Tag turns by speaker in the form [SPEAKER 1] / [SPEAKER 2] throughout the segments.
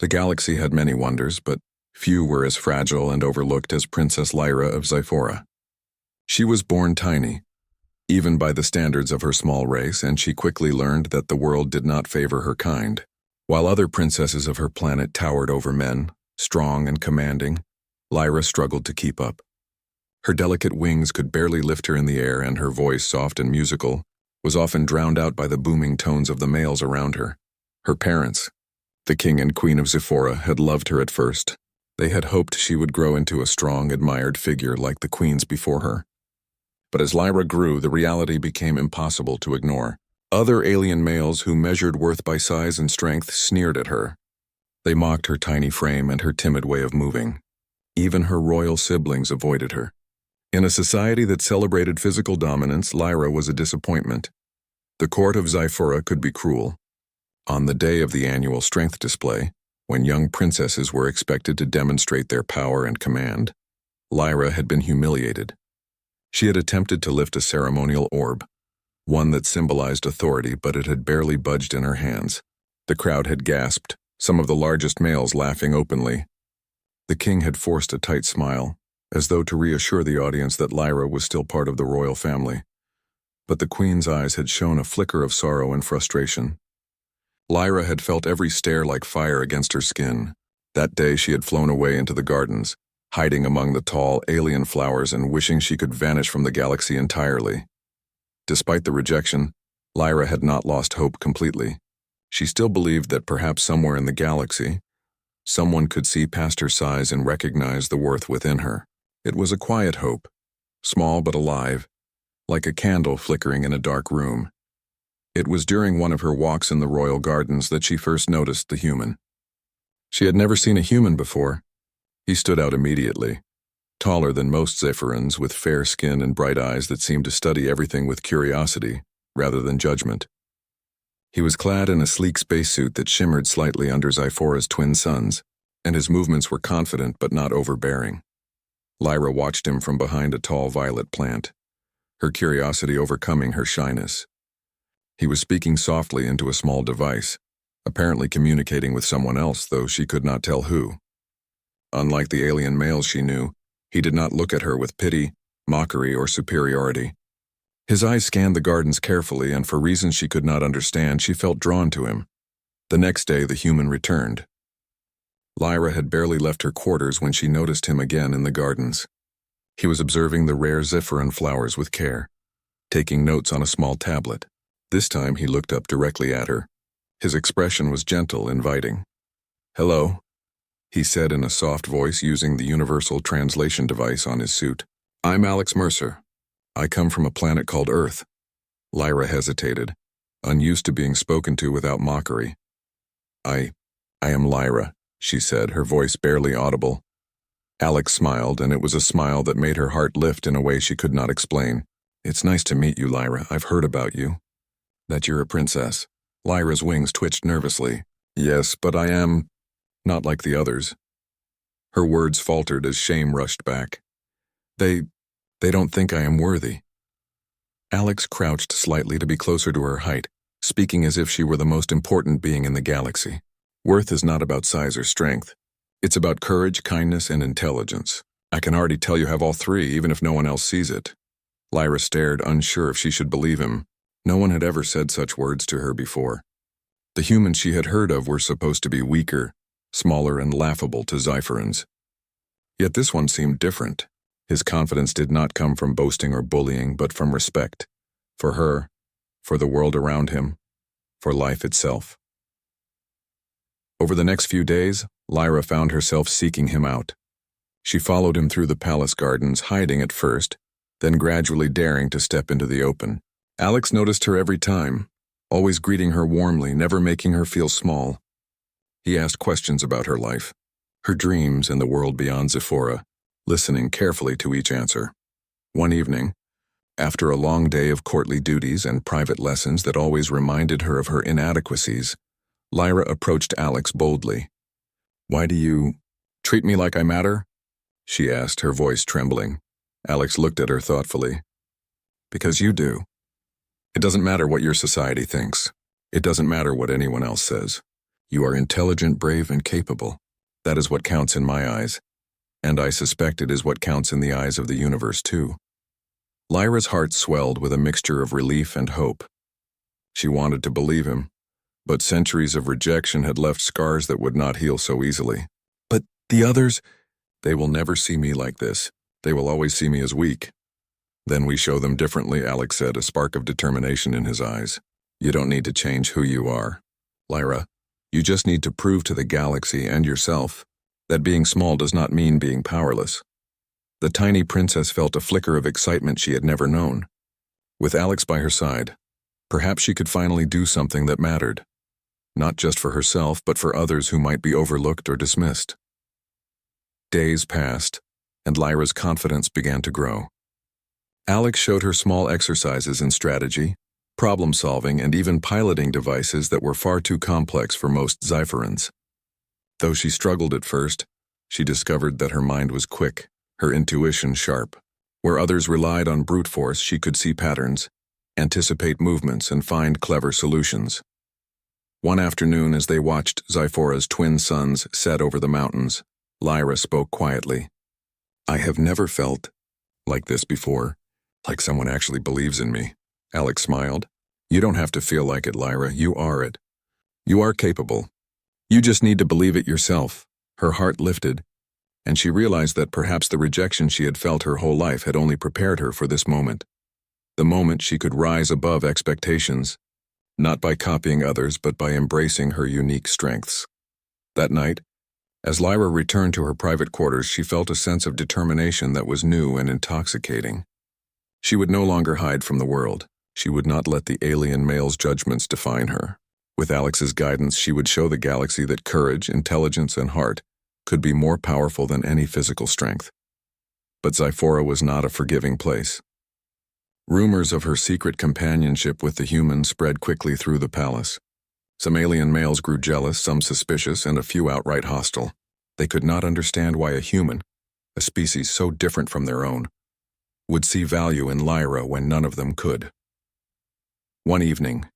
[SPEAKER 1] The galaxy had many wonders, but few were as fragile and overlooked as Princess Lyra of Zyphora. She was born tiny, even by the standards of her small race, and she quickly learned that the world did not favor her kind. While other princesses of her planet towered over men, strong and commanding, Lyra struggled to keep up. Her delicate wings could barely lift her in the air, and her voice, soft and musical, was often drowned out by the booming tones of the males around her. Her parents, the king and queen of Zyphora, had loved her at first. They had hoped she would grow into a strong, admired figure like the queens before her. But as Lyra grew, the reality became impossible to ignore. Other alien males who measured worth by size and strength sneered at her. They mocked her tiny frame and her timid way of moving. Even her royal siblings avoided her. In a society that celebrated physical dominance, Lyra was a disappointment. The court of Zyphora could be cruel. On the day of the annual strength display, when young princesses were expected to demonstrate their power and command, Lyra had been humiliated. She had attempted to lift a ceremonial orb, one that symbolized authority, but it had barely budged in her hands. The crowd had gasped, some of the largest males laughing openly. The king had forced a tight smile, as though to reassure the audience that Lyra was still part of the royal family. But the queen's eyes had shown a flicker of sorrow and frustration. Lyra had felt every stare like fire against her skin. That day she had flown away into the gardens, hiding among the tall, alien flowers and wishing she could vanish from the galaxy entirely. Despite the rejection, Lyra had not lost hope completely. She still believed that perhaps somewhere in the galaxy, someone could see past her size and recognize the worth within her. It was a quiet hope, small but alive, like a candle flickering in a dark room. It was during one of her walks in the royal gardens that she first noticed the human. She had never seen a human before. He stood out immediately, taller than most Zephyrans, with fair skin and bright eyes that seemed to study everything with curiosity rather than judgment. He was clad in a sleek spacesuit that shimmered slightly under Zyphora's twin suns, and his movements were confident but not overbearing. Lyra watched him from behind a tall violet plant, her curiosity overcoming her shyness. He was speaking softly into a small device, apparently communicating with someone else, though she could not tell who. Unlike the alien males she knew, he did not look at her with pity, mockery, or superiority. His eyes scanned the gardens carefully, and for reasons she could not understand, she felt drawn to him. The next day, the human returned. Lyra had barely left her quarters when she noticed him again in the gardens. He was observing the rare Zephyran flowers with care, taking notes on a small tablet. This time he looked up directly at her. His expression was gentle, inviting. "Hello," he said in a soft voice using the universal translation device on his suit. "I'm Alex Mercer. I come from a planet called Earth." Lyra hesitated, unused to being spoken to without mockery. I am Lyra," she said, her voice barely audible. Alex smiled, and it was a smile that made her heart lift in a way she could not explain. "It's nice to meet you, Lyra. I've heard about you. That you're a princess." Lyra's wings twitched nervously. "Yes, but I am not like the others." Her words faltered as shame rushed back. They don't think I am worthy." Alex crouched slightly to be closer to her height, speaking as if she were the most important being in the galaxy. "Worth is not about size or strength. It's about courage, kindness, and intelligence. I can already tell you have all three, even if no one else sees it." Lyra stared, unsure if she should believe him. No one had ever said such words to her before. The humans she had heard of were supposed to be weaker, smaller, and laughable to Zyphorans. Yet this one seemed different. His confidence did not come from boasting or bullying, but from respect. For her, for the world around him, for life itself. Over the next few days, Lyra found herself seeking him out. She followed him through the palace gardens, hiding at first, then gradually daring to step into the open. Alex noticed her every time, always greeting her warmly, never making her feel small. He asked questions about her life, her dreams and the world beyond Zyphora, listening carefully to each answer. One evening, after a long day of courtly duties and private lessons that always reminded her of her inadequacies, Lyra approached Alex boldly. "Why do you treat me like I matter?" she asked, her voice trembling. Alex looked at her thoughtfully. "Because you do. It doesn't matter what your society thinks. It doesn't matter what anyone else says. You are intelligent, brave, and capable. That is what counts in my eyes, and I suspect it is what counts in the eyes of the universe too. Lyra's heart swelled with a mixture of relief and hope. She wanted to believe him, but centuries of rejection had left scars that would not heal so easily. But the others, they will never see me like this. They will always see me as weak. Then we show them differently, Alex said, a spark of determination in his eyes. You don't need to change who you are, Lyra. You just need to prove to the galaxy and yourself that being small does not mean being powerless. The tiny princess felt a flicker of excitement she had never known. With Alex by her side, perhaps she could finally do something that mattered. Not just for herself, but for others who might be overlooked or dismissed. Days passed, and Lyra's confidence began to grow. Alex showed her small exercises in strategy, problem-solving, and even piloting devices that were far too complex for most Xiferans. Though she struggled at first, she discovered that her mind was quick, her intuition sharp. Where others relied on brute force, she could see patterns, anticipate movements, and find clever solutions. One afternoon, as they watched Xifora's twin suns set over the mountains, Lyra spoke quietly. I have never felt like this before, like someone actually believes in me. Alex smiled. You don't have to feel like it, Lyra. You are it. You are capable. You just need to believe it yourself. Her heart lifted, and she realized that perhaps the rejection she had felt her whole life had only prepared her for this moment. The moment she could rise above expectations, not by copying others, but by embracing her unique strengths. That night, as Lyra returned to her private quarters, she felt a sense of determination that was new and intoxicating. She would no longer hide from the world. She would not let the alien male's judgments define her. With Alex's guidance, she would show the galaxy that courage, intelligence, and heart could be more powerful than any physical strength. But Xifora was not a forgiving place. Rumors of her secret companionship with the humans spread quickly through the palace. Some alien males grew jealous, some suspicious, and a few outright hostile. They could not understand why a human, a species so different from their own, would see value in Lyra when none of them could. One evening,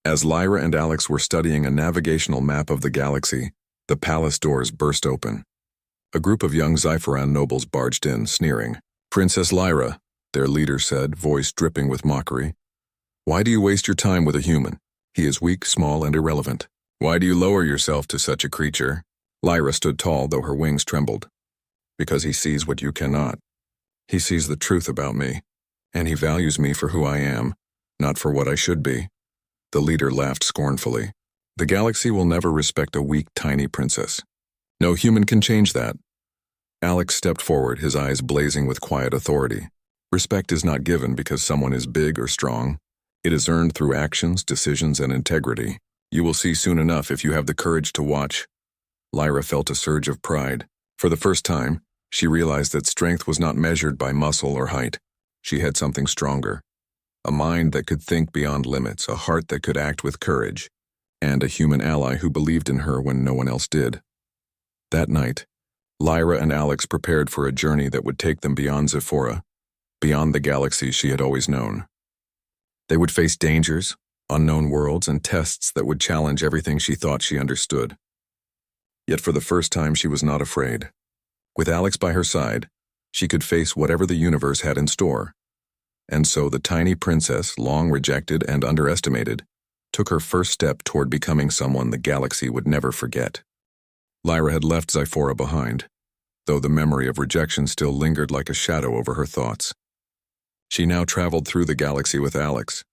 [SPEAKER 1] as Lyra and Alex were studying a navigational map of the galaxy, the palace doors burst open. A group of young Xiferan nobles barged in, sneering. Princess Lyra, their leader said, voice dripping with mockery. Why do you waste your time with a human? He is weak, small, and irrelevant. Why do you lower yourself to such a creature? Lyra stood tall, though her wings trembled. Because he sees what you cannot. He sees the truth about me, and he values me for who I am, not for what I should be. The leader laughed scornfully. The galaxy will never respect a weak, tiny princess. No human can change that. Alex stepped forward, his eyes blazing with quiet authority. Respect is not given because someone is big or strong. It is earned through actions, decisions, and integrity. You will see soon enough if you have the courage to watch. Lyra felt a surge of pride. For the first time, she realized that strength was not measured by muscle or height. She had something stronger. A mind that could think beyond limits, a heart that could act with courage, and a human ally who believed in her when no one else did. That night, Lyra and Alex prepared for a journey that would take them beyond Xifora, beyond the galaxy she had always known. They would face dangers, unknown worlds, and tests that would challenge everything she thought she understood. Yet for the first time, she was not afraid. With Alex by her side, she could face whatever the universe had in store. And so the tiny princess, long rejected and underestimated, took her first step toward becoming someone the galaxy would never forget. Lyra had left Xifora behind, though the memory of rejection still lingered like a shadow over her thoughts. She now traveled through the galaxy with Alex,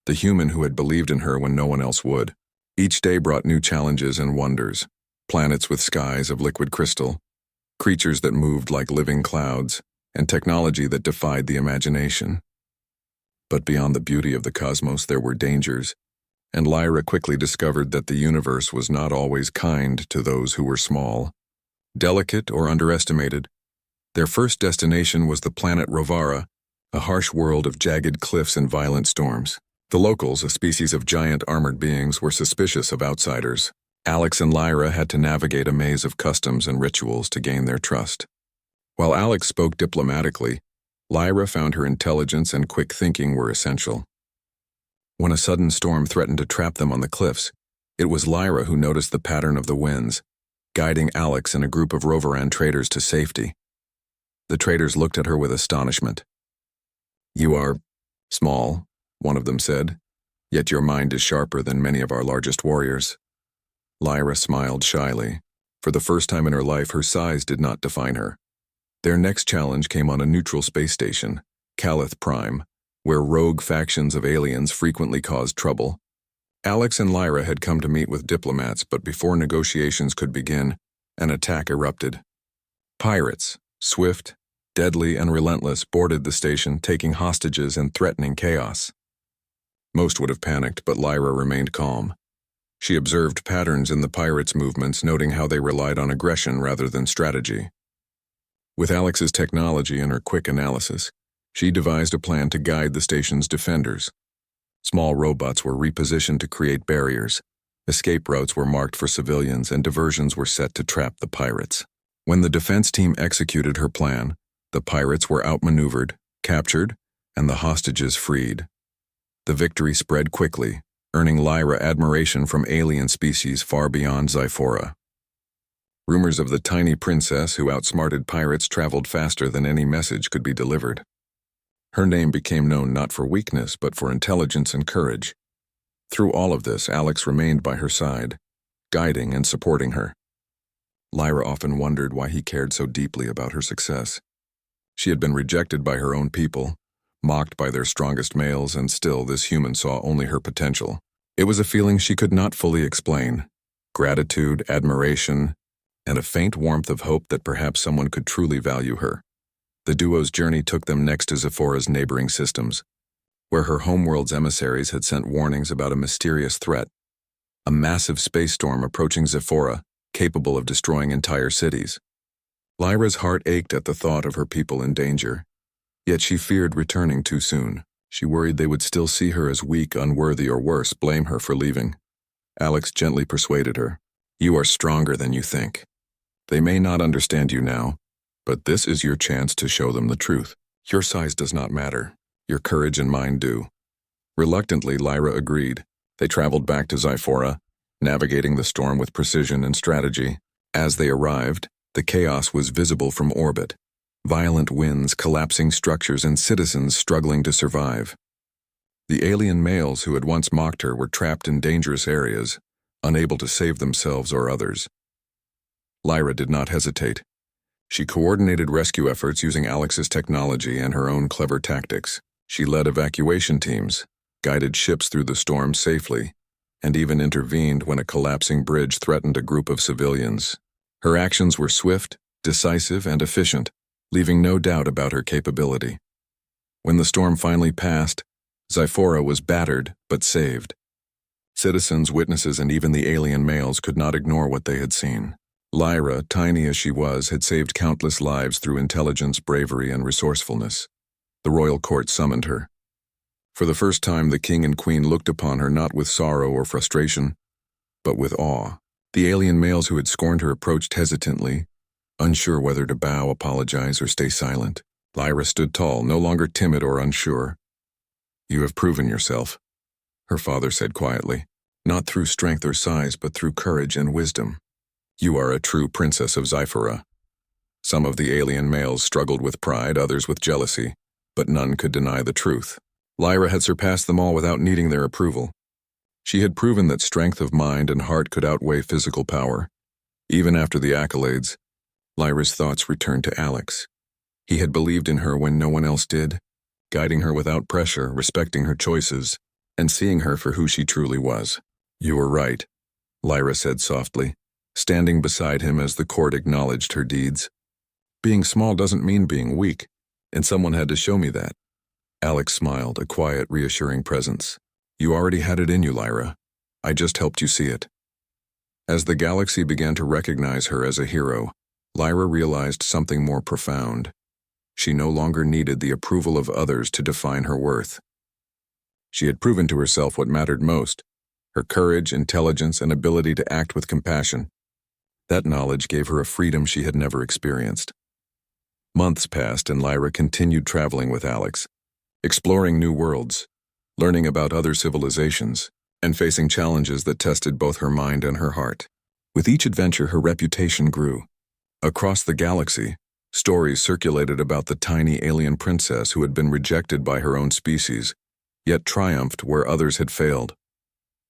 [SPEAKER 1] the human who had believed in her when no one else would. Each day brought new challenges and wonders, planets with skies of liquid crystal, creatures that moved like living clouds, and technology that defied the imagination. But beyond the beauty of the cosmos, there were dangers, and Lyra quickly discovered that the universe was not always kind to those who were small, delicate, or underestimated. Their first destination was the planet Rovara, a harsh world of jagged cliffs and violent storms. The locals, a species of giant armored beings, were suspicious of outsiders. Alex and Lyra had to navigate a maze of customs and rituals to gain their trust. While Alex spoke diplomatically, Lyra found her intelligence and quick thinking were essential. When a sudden storm threatened to trap them on the cliffs, It was Lyra who noticed the pattern of the winds, guiding Alex and a group of Roveran traders to safety. The traders looked at her with astonishment. "You are small," one of them said, "yet your mind is sharper than many of our largest warriors." Lyra smiled shyly. For the first time in her life, her size did not define her. Their next challenge came on a neutral space station, Calith Prime, where rogue factions of aliens frequently caused trouble. Alex and Lyra had come to meet with diplomats, but before negotiations could begin, an attack erupted. Pirates, swift, deadly, and relentless, boarded the station, taking hostages and threatening chaos. Most would have panicked, but Lyra remained calm. She observed patterns in the pirates' movements, noting how they relied on aggression rather than strategy. With Alex's technology and her quick analysis, she devised a plan to guide the station's defenders. Small robots were repositioned to create barriers, escape routes were marked for civilians, and diversions were set to trap the pirates. When the defense team executed her plan, the pirates were outmaneuvered, captured, and the hostages freed. The victory spread quickly, earning Lyra admiration from alien species far beyond Zyphora. Rumors of the tiny princess who outsmarted pirates traveled faster than any message could be delivered. Her name became known not for weakness but for intelligence and courage. Through all of this, Alex remained by her side, guiding and supporting her. Lyra often wondered why he cared so deeply about her success. She had been rejected by her own people, mocked by their strongest males, and still this human saw only her potential. It was a feeling she could not fully explain. Gratitude, admiration, and a faint warmth of hope that perhaps someone could truly value her. The duo's journey took them next to Zephora's neighboring systems, where her homeworld's emissaries had sent warnings about a mysterious threat, a massive space storm approaching Zephora, capable of destroying entire cities. Lyra's heart ached at the thought of her people in danger, yet she feared returning too soon. She worried they would still see her as weak, unworthy, or worse, blame her for leaving. Alex gently persuaded her. "You are stronger than you think. They may not understand you now, but this is your chance to show them the truth. Your size does not matter. Your courage and mine do." Reluctantly, Lyra agreed. They traveled back to Zyphora, navigating the storm with precision and strategy. As they arrived, the chaos was visible from orbit. Violent winds, collapsing structures, and citizens struggling to survive. The alien males who had once mocked her were trapped in dangerous areas, unable to save themselves or others. Lyra did not hesitate. She coordinated rescue efforts using Alex's technology and her own clever tactics. She led evacuation teams, guided ships through the storm safely, and even intervened when a collapsing bridge threatened a group of civilians. Her actions were swift, decisive, and efficient, leaving no doubt about her capability. When the storm finally passed, Zyphora was battered but saved. Citizens, witnesses, and even the alien males could not ignore what they had seen. Lyra, tiny as she was, had saved countless lives through intelligence, bravery, and resourcefulness. The royal court summoned her. For the first time, the king and queen looked upon her not with sorrow or frustration, but with awe. The alien males who had scorned her approached hesitantly, unsure whether to bow, apologize, or stay silent. Lyra stood tall, no longer timid or unsure. "You have proven yourself," her father said quietly, "not through strength or size, but through courage and wisdom. You are a true princess of Zyphora." Some of the alien males struggled with pride, others with jealousy, but none could deny the truth. Lyra had surpassed them all without needing their approval. She had proven that strength of mind and heart could outweigh physical power. Even after the accolades, Lyra's thoughts returned to Alex. He had believed in her when no one else did, guiding her without pressure, respecting her choices, and seeing her for who she truly was. "You were right," Lyra said softly, standing beside him as the court acknowledged her deeds. "Being small doesn't mean being weak, and someone had to show me that." Alex smiled, a quiet, reassuring presence. "You already had it in you, Lyra. I just helped you see it." As the galaxy began to recognize her as a hero, Lyra realized something more profound. She no longer needed the approval of others to define her worth. She had proven to herself what mattered most: her courage, intelligence, and ability to act with compassion. That knowledge gave her a freedom she had never experienced. Months passed and Lyra continued traveling with Alex, exploring new worlds, learning about other civilizations, and facing challenges that tested both her mind and her heart. With each adventure, her reputation grew. Across the galaxy, stories circulated about the tiny alien princess who had been rejected by her own species, yet triumphed where others had failed.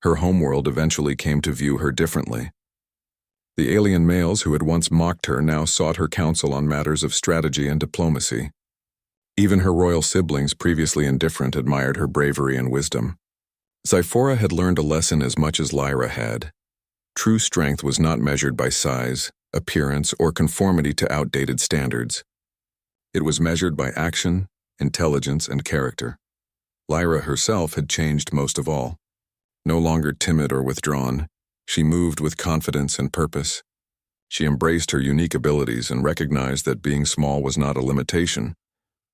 [SPEAKER 1] Her homeworld eventually came to view her differently. The alien males who had once mocked her now sought her counsel on matters of strategy and diplomacy. Even her royal siblings, previously indifferent, admired her bravery and wisdom. Zyphora had learned a lesson as much as Lyra had. True strength was not measured by size, appearance, or conformity to outdated standards. It was measured by action, intelligence, and character. Lyra herself had changed most of all. No longer timid or withdrawn, she moved with confidence and purpose. She embraced her unique abilities and recognized that being small was not a limitation,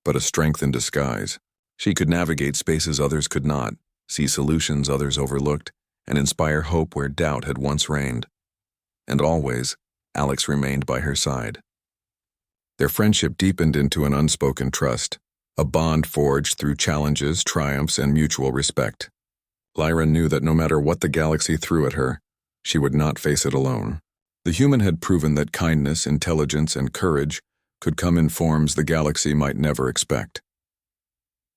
[SPEAKER 1] but a strength in disguise. She could navigate spaces others could not, see solutions others overlooked, and inspire hope where doubt had once reigned. And always, Alex remained by her side. Their friendship deepened into an unspoken trust, a bond forged through challenges, triumphs, and mutual respect. Lyra knew that no matter what the galaxy threw at her, she would not face it alone. The human had proven that kindness, intelligence, and courage could come in forms the galaxy might never expect.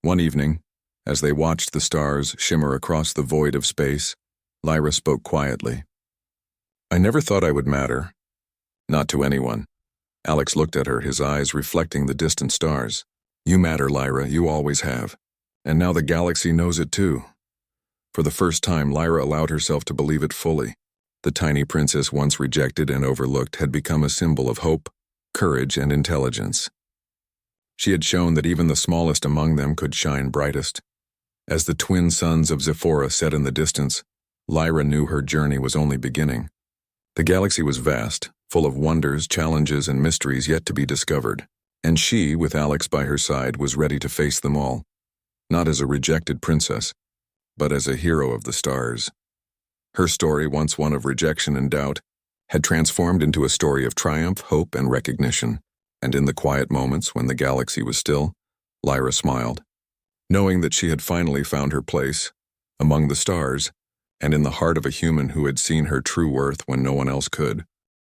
[SPEAKER 1] One evening, as they watched the stars shimmer across the void of space, Lyra spoke quietly. "I never thought I would matter. Not to anyone." Alex looked at her, his eyes reflecting the distant stars. "You matter, Lyra, you always have. And now the galaxy knows it too." For the first time, Lyra allowed herself to believe it fully. The tiny princess, once rejected and overlooked, had become a symbol of hope, courage, and intelligence. She had shown that even the smallest among them could shine brightest. As the twin suns of Zyphora set in the distance, Lyra knew her journey was only beginning. The galaxy was vast, full of wonders, challenges, and mysteries yet to be discovered, and she, with Alex by her side, was ready to face them all, not as a rejected princess, but as a hero of the stars. Her story, once one of rejection and doubt, had transformed into a story of triumph, hope, and recognition, and in the quiet moments when the galaxy was still, Lyra smiled, knowing that she had finally found her place, among the stars, and in the heart of a human who had seen her true worth when no one else could.